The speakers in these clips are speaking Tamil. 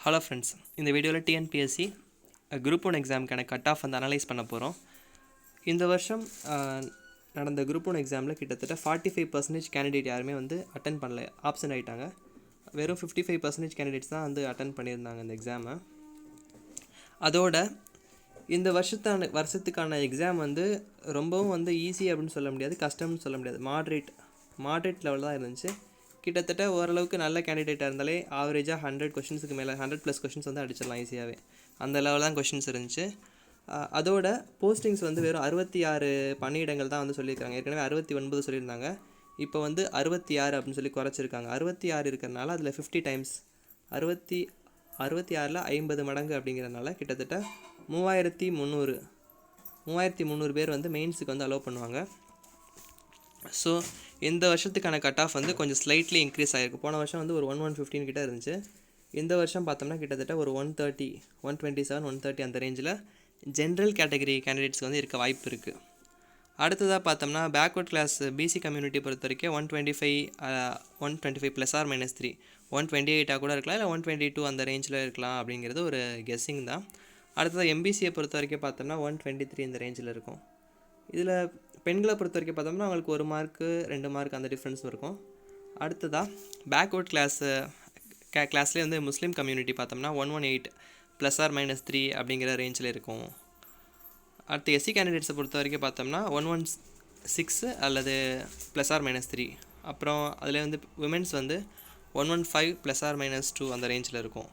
ஹலோ ஃப்ரெண்ட்ஸ், இந்த வீடியோவில் டிஎன்பிஎஸ்சி குரூப் ஒன் எக்ஸாமுக்கான கட் ஆஃப் வந்து அனலைஸ் பண்ண போகிறோம். இந்த வருஷம் நடந்த குரூப் ஒன் எக்ஸாமில் கிட்டத்தட்ட 45% கேண்டிடேட் யாருமே வந்து அட்டன் பண்ணல, ஆப்சன்ட் ஆகிட்டாங்க. வெறும் 55% கேண்டிடேட்ஸ் தான் வந்து அட்டன் பண்ணியிருந்தாங்க இந்த எக்ஸாமை. அதோட இந்த வருஷத்துக்கான எக்ஸாம் வந்து ரொம்பவும் வந்து ஈஸி அப்படின்னு சொல்ல முடியாது, கஷ்டம்னு சொல்ல முடியாது, மாட்ரேட் லெவல் தான் இருந்துச்சு. கிட்டத்தட்ட ஓரளவுக்கு நல்ல கேண்டிடேட்டாக இருந்தாலே ஆவரேஜாக 100 கொஷின்ஸுக்கு மேலே 100+ கொஷின்ஸ் வந்து அடிச்சிடலாம் ஈஸியாகவே. அந்த லெவல் தான் கொஷின்ஸ் இருந்துச்சு. அதோட போஸ்டிங்ஸ் வந்து வெறும் 66 பணியிடங்கள் தான் வந்து சொல்லியிருக்காங்க. ஏற்கனவே 69 சொல்லியிருந்தாங்க, இப்போ வந்து 66 அப்படின்னு சொல்லி குறைச்சிருக்காங்க. 66 இருக்கிறனால அதில் 50 டைம்ஸ் 66ல் 50 மடங்கு அப்படிங்கிறதுனால கிட்டத்தட்ட 3300 பேர் வந்து மெயின்ஸுக்கு வந்து அலோவ் பண்ணுவாங்க. ஸோ இந்த வருஷத்துக்கான கட் ஆஃப் வந்து கொஞ்சம் ஸ்லைட்லி இன்க்ரீஸ் ஆகிருக்கு. போன வருஷம் வந்து ஒரு 115 கிட்ட இருந்துச்சு. இந்த வருஷம் பார்த்தோம்னா கிட்டத்தட்ட ஒரு 130, 127, 130 அந்த ரேஞ்சில் ஜென்ரல் கேட்டகரி கேண்டிடேட்ஸ்க்கு வந்து இருக்க வாய்ப்பு இருக்குது. அடுத்ததாக பார்த்தோம்னா பேக்வர்ட் கிளாஸ் பிசி கம்யூனிட்டி பொறுத்த வரைக்கும் 125 +or-3 128 கூட இருக்கலாம், இல்லை 122 அந்த ரேஞ்சில் இருக்கலாம் அப்படிங்கிறது ஒரு கெஸ்ஸிங் தான். அடுத்ததாக எம்பிசியை பொறுத்த வரைக்கும் பார்த்தோம்னா 123 இந்த ரேஞ்சில் இருக்கும். இதில் பெண்களை பொறுத்த வரைக்கும் பார்த்தோம்னா அவங்களுக்கு 1 மார்க்கு 2 மார்க் அந்த டிஃப்ரென்ஸ் இருக்கும். அடுத்ததாக பேக்வர்ட் கிளாஸ்லேயே வந்து முஸ்லீம் கம்யூனிட்டி பார்த்தோம்னா 118 +or-3 அப்படிங்கிற ரேஞ்சில் இருக்கும். அடுத்து எஸ்சி கேண்டிடேட்ஸை பொறுத்த வரைக்கும் பார்த்தோம்னா 116 அல்லது +or-3. அப்புறம் அதில் வந்து விமென்ஸ் வந்து 115 +or-2 அந்த ரேஞ்சில் இருக்கும்.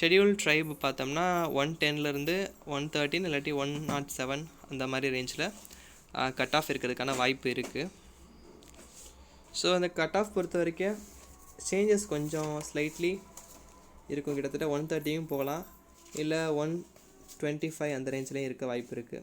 ஷெடியூல் ட்ரைப் பார்த்தோம்னா 110லேருந்து 113 இல்லாட்டி 107 அந்த மாதிரி ரேஞ்சில் கட் ஆஃப் இருக்கிறதுக்கான வாய்ப்பு இருக்குது. ஸோ அந்த கட் ஆஃப் பொறுத்த வரைக்கும் சேஞ்சஸ் கொஞ்சம் ஸ்லைட்லி இருக்கும். கிட்டத்தட்ட 130யும் போகலாம், இல்லை 125 அந்த ரேஞ்சிலையும் இருக்க வாய்ப்பு இருக்குது.